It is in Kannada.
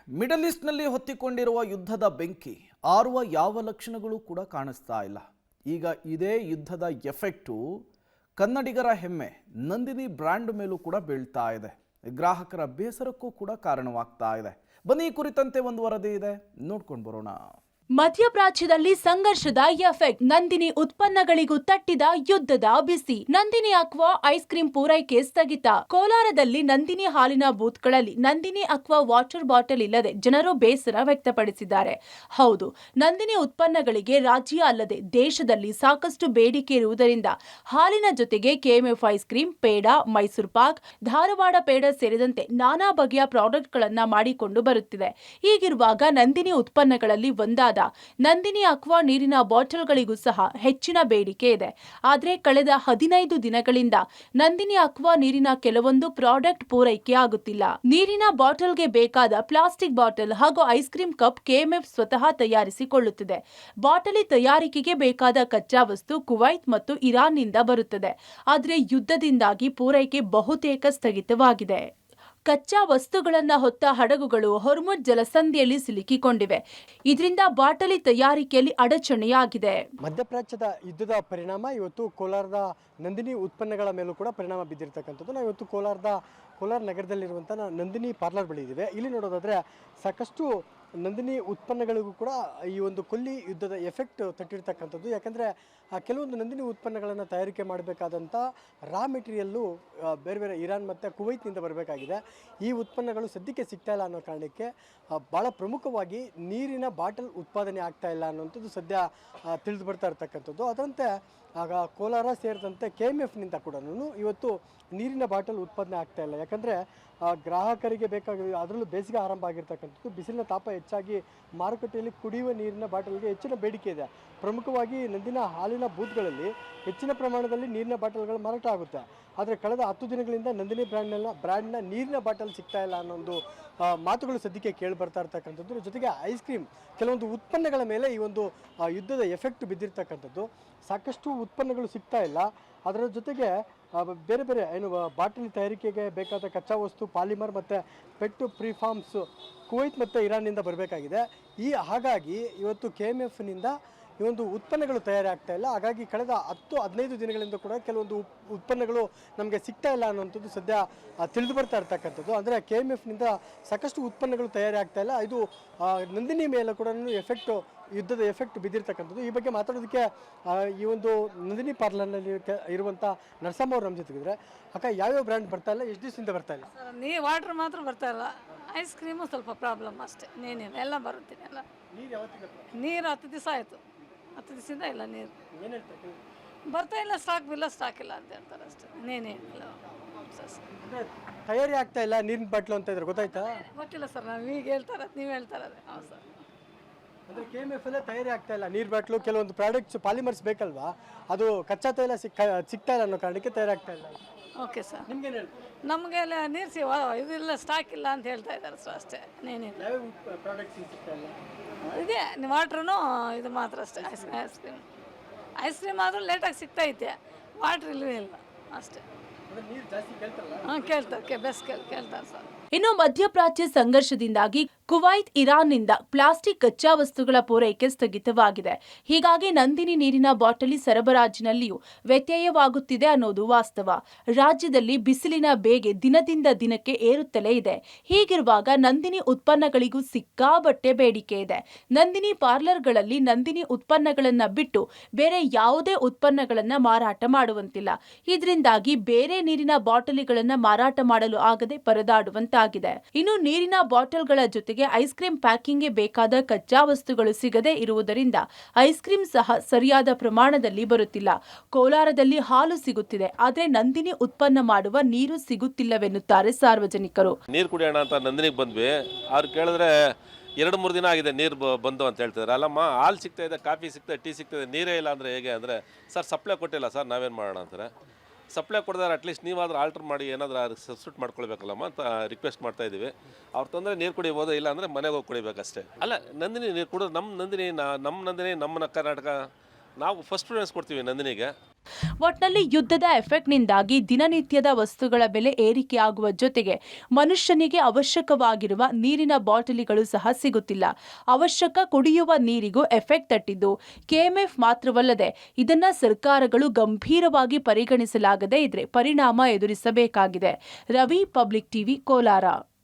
ಮಿಡಲ್ ಈಸ್ಟ್ನಲ್ಲಿ ಹೊತ್ತಿಕೊಂಡಿರುವ ಯುದ್ಧದ ಬೆಂಕಿ ಆರುವ ಯಾವ ಲಕ್ಷಣಗಳು ಕೂಡ ಕಾಣಿಸ್ತಾ ಇಲ್ಲ. ಈಗ ಇದೇ ಯುದ್ಧದ ಎಫೆಕ್ಟು ಕನ್ನಡಿಗರ ಹೆಮ್ಮೆ ನಂದಿನಿ ಬ್ರ್ಯಾಂಡ್ ಮೇಲೂ ಕೂಡ ಬೀಳ್ತಾ ಇದೆ. ಗ್ರಾಹಕರ ಬೇಸರಕ್ಕೂ ಕೂಡ ಕಾರಣವಾಗ್ತಾ ಇದೆ. ಬನ್ನಿ, ಈ ಕುರಿತಂತೆ ಒಂದು ವರದಿ ಇದೆ, ನೋಡ್ಕೊಂಡು ಬರೋಣ. ಮಧ್ಯಪ್ರಾಚ್ಯದಲ್ಲಿ ಸಂಘರ್ಷದ ಎಫೆಕ್ಟ್, ನಂದಿನಿ ಉತ್ಪನ್ನಗಳಿಗೂ ತಟ್ಟಿದ ಯುದ್ಧದ ಬಿಸಿ. ನಂದಿನಿ ಅಕ್ವಾ ಐಸ್ ಕ್ರೀಂ ಪೂರೈಕೆ ಸ್ಥಗಿತ. ಕೋಲಾರದಲ್ಲಿ ನಂದಿನಿ ಹಾಲಿನ ಬೂತ್ಗಳಲ್ಲಿ ನಂದಿನಿ ಅಕ್ವಾ ವಾಟರ್ ಬಾಟಲ್ ಇಲ್ಲದೆ ಜನರು ಬೇಸರ ವ್ಯಕ್ತಪಡಿಸಿದ್ದಾರೆ. ಹೌದು, ನಂದಿನಿ ಉತ್ಪನ್ನಗಳಿಗೆ ರಾಜ್ಯ ಅಲ್ಲದೆ ದೇಶದಲ್ಲಿ ಸಾಕಷ್ಟು ಬೇಡಿಕೆ ಇರುವುದರಿಂದ ಹಾಲಿನ ಜೊತೆಗೆ KMF ice cream, peda, Mysuru Pak, Dharwad peda ಸೇರಿದಂತೆ ನಾನಾ ಬಗೆಯ ಪ್ರಾಡಕ್ಟ್ಗಳನ್ನ ಮಾಡಿಕೊಂಡು ಬರುತ್ತಿದೆ. ಹೀಗಿರುವಾಗ ನಂದಿನಿ ಉತ್ಪನ್ನಗಳಲ್ಲಿ ಒಂದಾದ ನಂದಿನಿ ಅಕ್ವಾ ನೀರಿನ ಬಾಟಲ್ಗಳಿಗೂ ಸಹ ಹೆಚ್ಚಿನ ಬೇಡಿಕೆ ಇದೆ. ಆದರೆ ಕಳೆದ 15 ದಿನಗಳಿಂದ ನಂದಿನಿ ಅಕ್ವಾ ನೀರಿನ ಕೆಲವೊಂದು ಪ್ರಾಡಕ್ಟ್ ಪೂರೈಕೆ ಆಗುತ್ತಿಲ್ಲ. ನೀರಿನ ಬಾಟಲ್ಗೆ ಬೇಕಾದ ಪ್ಲಾಸ್ಟಿಕ್ ಬಾಟಲ್ ಹಾಗೂ ಐಸ್ ಕ್ರೀಂ ಕಪ್ ಕೆಎಂಎಫ್ ಸ್ವತಃ ತಯಾರಿಸಿಕೊಳ್ಳುತ್ತಿದೆ. ಬಾಟಲಿ ತಯಾರಿಕೆಗೆ ಬೇಕಾದ ಕಚ್ಚಾ ವಸ್ತು ಕುವೈತ್ ಮತ್ತು ಇರಾನ್ನಿಂದ ಬರುತ್ತದೆ. ಆದರೆ ಯುದ್ಧದಿಂದಾಗಿ ಪೂರೈಕೆ ಬಹುತೇಕ ಸ್ಥಗಿತವಾಗಿದೆ. ಕಚ್ಚಾ ವಸ್ತುಗಳನ್ನು ಹೊತ್ತ ಹಡಗುಗಳು ಹೊರ್ಮುಜ್ ಜಲಸಂಧಿಯಲ್ಲಿ ಸಿಲುಕಿಕೊಂಡಿವೆ. ಇದರಿಂದ ಬಾಟಲಿ ತಯಾರಿಕೆಯಲ್ಲಿ ಅಡಚಣೆಯಾಗಿದೆ. ಮಧ್ಯಪ್ರಾಚ್ಯದ ಯುದ್ಧದ ಪರಿಣಾಮ ಇವತ್ತು ಕೋಲಾರದ ನಂದಿನಿ ಉತ್ಪನ್ನಗಳ ಮೇಲೂ ಕೂಡ ಪರಿಣಾಮ ಬಿದ್ದಿರತಕ್ಕಂಥದ್ದು. ನಾವು ಇವತ್ತು ಕೋಲಾರ ನಗರದಲ್ಲಿರುವಂಥ ನಂದಿನಿ ಪಾರ್ಲರ್ ಬಳಿ ಇದ್ದೀವಿ. ಇಲ್ಲಿ ನೋಡೋದಾದರೆ ಸಾಕಷ್ಟು ನಂದಿನಿ ಉತ್ಪನ್ನಗಳಿಗೂ ಕೂಡ ಈ ಒಂದು ಕೊಲ್ಲಿ ಯುದ್ಧದ ಎಫೆಕ್ಟ್ ತಟ್ಟಿರ್ತಕ್ಕಂಥದ್ದು. ಯಾಕಂದರೆ ಕೆಲವೊಂದು ನಂದಿನಿ ಉತ್ಪನ್ನಗಳನ್ನು ತಯಾರಿಕೆ ಮಾಡಬೇಕಾದಂಥ ರಾ ಮೆಟೀರಿಯಲ್ಲು ಬೇರೆ ಇರಾನ್ ಮತ್ತು ಕುವೈತ್ನಿಂದ ಬರಬೇಕಾಗಿದೆ. ಈ ಉತ್ಪನ್ನಗಳು ಸದ್ಯಕ್ಕೆ ಸಿಗ್ತಾ ಇಲ್ಲ ಅನ್ನೋ ಕಾರಣಕ್ಕೆ ಭಾಳ ಪ್ರಮುಖವಾಗಿ ನೀರಿನ ಬಾಟಲ್ ಉತ್ಪಾದನೆ ಆಗ್ತಾ ಇಲ್ಲ ಅನ್ನೋಂಥದ್ದು ಸದ್ಯ ತಿಳಿದು ಬರ್ತಾ ಇರ್ತಕ್ಕಂಥದ್ದು. ಅದರಂತೆ ಆಗ ಕೋಲಾರ ಸೇರಿದಂತೆ ಕೆಎಂಎಫ್ನಿಂದ ಕೂಡ ಇವತ್ತು ನೀರಿನ ಬಾಟಲ್ ಉತ್ಪಾದನೆ ಆಗ್ತಾ ಇಲ್ಲ. ಯಾಕಂದರೆ ಗ್ರಾಹಕರಿಗೆ ಬೇಕಾಗಿ ಅದರಲ್ಲೂ ಬೇಸಿಗೆ ಆರಂಭ ಆಗಿರ್ತಕ್ಕಂಥದ್ದು. ಬಿಸಿಲಿನ ತಾಪ ಹೆಚ್ಚಾಗಿ ಮಾರುಕಟ್ಟೆಯಲ್ಲಿ ಕುಡಿಯುವ ನೀರಿನ ಬಾಟಲ್ಗೆ ಹೆಚ್ಚಿನ ಬೇಡಿಕೆ ಇದೆ. ಪ್ರಮುಖವಾಗಿ ನಂದಿನ ಹಾಲಿನ ಬೂತ್ಗಳಲ್ಲಿ ಹೆಚ್ಚಿನ ಪ್ರಮಾಣದಲ್ಲಿ ನೀರಿನ ಬಾಟಲ್ಗಳು ಮಾರಾಟ ಆಗುತ್ತೆ. ಆದರೆ ಕಳೆದ 10 ದಿನಗಳಿಂದ ನಂದಿನಿ ಬ್ರ್ಯಾಂಡ್ನ ನೀರಿನ ಬಾಟಲ್ ಸಿಗ್ತಾ ಇಲ್ಲ ಅನ್ನೋ ಒಂದು ಮಾತುಗಳು ಸದ್ಯಕ್ಕೆ ಕೇಳಿ ಬರ್ತಾ ಇರ್ತಕ್ಕಂಥದ್ದು. ಜೊತೆಗೆ ಐಸ್ ಕ್ರೀಮ್ ಕೆಲವೊಂದು ಉತ್ಪನ್ನಗಳ ಮೇಲೆ ಈ ಒಂದು ಯುದ್ಧದ ಎಫೆಕ್ಟ್ ಬಿದ್ದಿರ್ತಕ್ಕಂಥದ್ದು. ಸಾಕಷ್ಟು ಉತ್ಪನ್ನಗಳು ಸಿಗ್ತಾ ಇಲ್ಲ. ಅದರ ಜೊತೆಗೆ ಬೇರೆ ಏನು ಬಾಟಲಿ ತಯಾರಿಕೆಗೆ ಬೇಕಾದ ಕಚ್ಚಾ ವಸ್ತು ಪಾಲಿಮರ್ ಮತ್ತು ಪೆಟ್ಟು ಪ್ರಿಫಾರ್ಮ್ಸ್ ಕುವೈತ್ ಮತ್ತು ಇರಾನ್ನಿಂದ ಬರಬೇಕಾಗಿದೆ. ಹಾಗಾಗಿ ಇವತ್ತು ಕೆಎಂಎಫ್ನಿಂದ ಈ ಒಂದು ಉತ್ಪನ್ನಗಳು ತಯಾರಿ ಆಗ್ತಾ ಇಲ್ಲ. ಹಾಗಾಗಿ ಕಳೆದ 10-15 ದಿನಗಳಿಂದ ಕೂಡ ಕೆಲವೊಂದು ಉತ್ಪನ್ನಗಳು ನಮಗೆ ಸಿಗ್ತಾ ಇಲ್ಲ ಅನ್ನೋಂಥದ್ದು ಸದ್ಯ ತಿಳಿದು ಬರ್ತಾ ಇರ್ತಕ್ಕಂಥದ್ದು. ಅಂದರೆ ಕೆಎಂಎಫ್ನಿಂದ ಸಾಕಷ್ಟು ಉತ್ಪನ್ನಗಳು ತಯಾರಿ ಆಗ್ತಾ ಇಲ್ಲ. ಇದು ನಂದಿನಿ ಮೇಲೆ ಕೂಡ ಯುದ್ಧದ ಎಫೆಕ್ಟ್ ಬಿದ್ದಿರ್ತಕ್ಕಂಥದ್ದು. ಈ ಬಗ್ಗೆ ಮಾತಾಡೋದಕ್ಕೆ ಈ ಒಂದು ನಂದಿನಿ ಪಾರ್ಲರ್ನಲ್ಲಿ ಇರುವಂಥ ನರಸಮ್ಮ ಅವರು ನಮ್ಮ ಜೊತೆಗಿದ್ರೆ. ಅಕ್ಕ, ಯಾವ್ಯಾವ ಬ್ರ್ಯಾಂಡ್ ಬರ್ತಾ ಇಲ್ಲ, ಎಷ್ಟು ದಿವಸದಿಂದ ಬರ್ತಾ ಇಲ್ಲ? ವಾಟರ್ ಮಾತ್ರ ಬರ್ತಾ ಇಲ್ಲ. ಐಸ್ ಕ್ರೀಮು ಸ್ವಲ್ಪ ಪ್ರಾಬ್ಲಮ್ ಅಷ್ಟೇ, ನೀನೇನು ಎಲ್ಲ ಬರುತ್ತೀನಿ. ಎಲ್ಲ ನೀರು 10 ದಿವಸ ಆಯಿತು. 10 ದಿವಸದಿಂದ ಇಲ್ಲ ನೀರು ಬರ್ತಾ ಇಲ್ಲ. ಸ್ಟಾಕ್ ಇಲ್ಲ ಅಂತ ಹೇಳ್ತಾರೆ ಅಷ್ಟೇ, ಇನ್ನೇನಿಲ್ಲ. ತಯಾರಿ ಆಗ್ತಾ ಇಲ್ಲ ನೀರಿನ ಬಾಟ್ಲು ಅಂತ ಇದ್ರೆ ಗೊತ್ತಾಯ್ತಾ? ಗೊತ್ತಿಲ್ಲ ಸರ್, ನಾವು ಈಗ ಹೇಳ್ತಾರೆ, ನೀವು ಹೇಳ್ತಾರೆ. ಹೌದು ಸರ್, ಅಂದರೆ ಕೆಎಂಎಫ್ ಅಲ್ಲೇ ತಯಾರಿ ಆಗ್ತಾ ಇಲ್ಲ ನೀರು ಬಾಟ್ಲು. ಕೆಲವೊಂದು ಪ್ರಾಡಕ್ಟ್ಸ್ ಪಾಲಿಮರ್ಸ್ ಬೇಕಲ್ವಾ, ಅದು ಕಚ್ಚಾ ತೈಲ ಸಿಗ್ತಾ ಇಲ್ಲ ಅನ್ನೋ ಕಾರಣಕ್ಕೆ ತಯಾರಾಗ್ತಾ ಇಲ್ಲ. Okay sir. ನಿಮ್ಗೇನು ಹೇಳ್ತೀವಿ? ನಮಗೆಲ್ಲ ನೀರು ಇದಿಲ್ಲ, ಸ್ಟಾಕ್ ಇಲ್ಲ ಅಂತ ಹೇಳ್ತಾ ಇದ್ದಾರೆ ಸರ್ ಅಷ್ಟೇ, ಇನ್ನೇನಿಲ್ಲ. ಯಾವ ಪ್ರಾಡಕ್ಟ್ಸ್ ಸಿಗ್ತಾ ಇಲ್ಲ? ಇದೇ ವಾಟ್ರೂ ಇದು ಮಾತ್ರ ಅಷ್ಟೇ. ಐಸ್ ಕ್ರೀಮ್ ಆದರೂ ಲೇಟಾಗಿ ಸಿಗ್ತಾ ಐತೆ, ವಾಟ್ರ್ ಇಲ್ಲವೇ ಇಲ್ಲ ಅಷ್ಟೇ. ನೀರು ಜಾಸ್ತಿ ಕೇಳ್ತಾರಲ್ಲ? ಹಾಂ, ಕೇಳ್ತಾರೆ, ಬೆಸ್ಟ್ ಕೇಳ್ತಾರೆ ಸರ್. ಇನ್ನು ಮಧ್ಯಪ್ರಾಚ್ಯ ಸಂಘರ್ಷದಿಂದಾಗಿ ಕುವೈತ್, ಇರಾನ್ನಿಂದ ಪ್ಲಾಸ್ಟಿಕ್ ಕಚ್ಚಾ ವಸ್ತುಗಳ ಪೂರೈಕೆ ಸ್ಥಗಿತವಾಗಿದೆ. ಹೀಗಾಗಿ ನಂದಿನಿ ನೀರಿನ ಬಾಟಲಿ ಸರಬರಾಜಿನಲ್ಲಿಯೂ ವ್ಯತ್ಯಯವಾಗುತ್ತಿದೆ ಅನ್ನೋದು ವಾಸ್ತವ. ರಾಜ್ಯದಲ್ಲಿ ಬಿಸಿಲಿನ ಬೇಗೆ ದಿನದಿಂದ ದಿನಕ್ಕೆ ಏರುತ್ತಲೇ ಇದೆ. ಹೀಗಿರುವಾಗ ನಂದಿನಿ ಉತ್ಪನ್ನಗಳಿಗೂ ಸಿಕ್ಕಾಬಟ್ಟೆ ಬೇಡಿಕೆ ಇದೆ. ನಂದಿನಿ ಪಾರ್ಲರ್ಗಳಲ್ಲಿ ನಂದಿನಿ ಉತ್ಪನ್ನಗಳನ್ನು ಬಿಟ್ಟು ಬೇರೆ ಯಾವುದೇ ಉತ್ಪನ್ನಗಳನ್ನು ಮಾರಾಟ ಮಾಡುವಂತಿಲ್ಲ. ಇದರಿಂದಾಗಿ ಬೇರೆ ನೀರಿನ ಬಾಟಲಿಗಳನ್ನು ಮಾರಾಟ ಮಾಡಲು ಆಗದೆ ಪರದಾಡುವಂತಾಗಿದೆ. ಇನ್ನು ನೀರಿನ ಬಾಟಲ್ಗಳ ಜೊತೆಗೆ ಐಸ್ ಕ್ರೀಂ ಪ್ಯಾಕಿಂಗ್ಗೆ ಬೇಕಾದ ಕಚ್ಚಾ ವಸ್ತುಗಳು ಸಿಗದೇ ಇರುವುದರಿಂದ ಐಸ್ ಕ್ರೀಂ ಸಹ ಸರಿಯಾದ ಪ್ರಮಾಣದಲ್ಲಿ ಬರುತ್ತಿಲ್ಲ. ಕೋಲಾರದಲ್ಲಿ ಹಾಲು ಸಿಗುತ್ತಿದೆ, ಆದರೆ ನಂದಿನಿ ಉತ್ಪನ್ನ ಮಾಡುವ ನೀರು ಸಿಗುತ್ತಿಲ್ಲವೆನ್ನುತ್ತಾರೆ ಸಾರ್ವಜನಿಕರು. ನೀರು ಕುಡಿಯೋಣ ಅಂತ ನಂದಿನಿಗೆ ಬಂದ್ವಿ. ಅವ್ರು ಕೇಳಿದ್ರೆ 2-3 ದಿನ ಆಗಿದೆ ನೀರು ಬಂದು ಅಂತ ಹೇಳ್ತಿದ್ದಾರೆ. ಅಲ್ಲಮ್ಮ, ಹಾಲು ಸಿಗ್ತಾ ಇದೆ, ಕಾಫಿ ಸಿಗ್ತದೆ, ಟೀ ಸಿಗ್ತದೆ, ನೀರೇ ಇಲ್ಲ ಅಂದರೆ ಹೇಗೆ ಅಂದರೆ, ಸರ್ ಸಪ್ಲೈ ಕೊಟ್ಟಿಲ್ಲ ಸರ್, ನಾವೇನು ಮಾಡೋಣ ಅಂತಾರೆ. ಸಪ್ಲೈ ಕೊಡಿದ್ರೆ ಅಟ್ಲೀಸ್ಟ್ ನೀವಾದ್ರೂ ಆಲ್ಟ್ರ್ ಮಾಡಿ ಏನಾದರೂ ಸಬ್ಸ್ಟಿಟ್ಯೂಟ್ ಮಾಡ್ಕೊಳ್ಬೇಕಲ್ಲಮ್ಮ ಅಂತ ರಿಕ್ವೆಸ್ಟ್ ಮಾಡ್ತಾ ಇದ್ದೀವಿ. ಅವ್ರು ತಂದರೆ ನೀರು ಕುಡಿಬೋದು, ಇಲ್ಲ ಅಂದರೆ ಮನೆಗೆ ಹೋಗಿ ಕುಡಿಬೇಕಷ್ಟೇ. ಅಲ್ಲ, ನಂದಿನಿ ನೀರು ಕುಡಿದು ನಮ್ಮ ನಂದಿನಿ ನಮ್ಮ ಕರ್ನಾಟಕ ನಾವು ಫಸ್ಟ್ ಪ್ರಿಫರೆನ್ಸ್ ಕೊಡ್ತೀವಿ ನಂದಿನಿಗೆ. ಒಟ್ನಲ್ಲಿ ಯುದ್ಧದ ಎಫೆಕ್ಟ್ನಿಂದಾಗಿ ದಿನನಿತ್ಯದ ವಸ್ತುಗಳ ಬೆಲೆ ಏರಿಕೆಯಾಗುವ ಜೊತೆಗೆ ಮನುಷ್ಯನಿಗೆ ಅವಶ್ಯಕವಾಗಿರುವ ನೀರಿನ ಬಾಟಲಿಗಳು ಸಹ ಸಿಗುತ್ತಿಲ್ಲ. ಅವಶ್ಯಕ ಕುಡಿಯುವ ನೀರಿಗೂ ಎಫೆಕ್ಟ್ ತಟ್ಟಿದ್ದು ಕೆಎಂಎಫ್ ಮಾತ್ರವಲ್ಲದೆ ಇದನ್ನ ಸರ್ಕಾರಗಳು ಗಂಭೀರವಾಗಿ ಪರಿಗಣಿಸಲಾಗದೇ ಇದ್ರೆ ಪರಿಣಾಮ ಎದುರಿಸಬೇಕಾಗಿದೆ. Ravi, public TV, Kolar.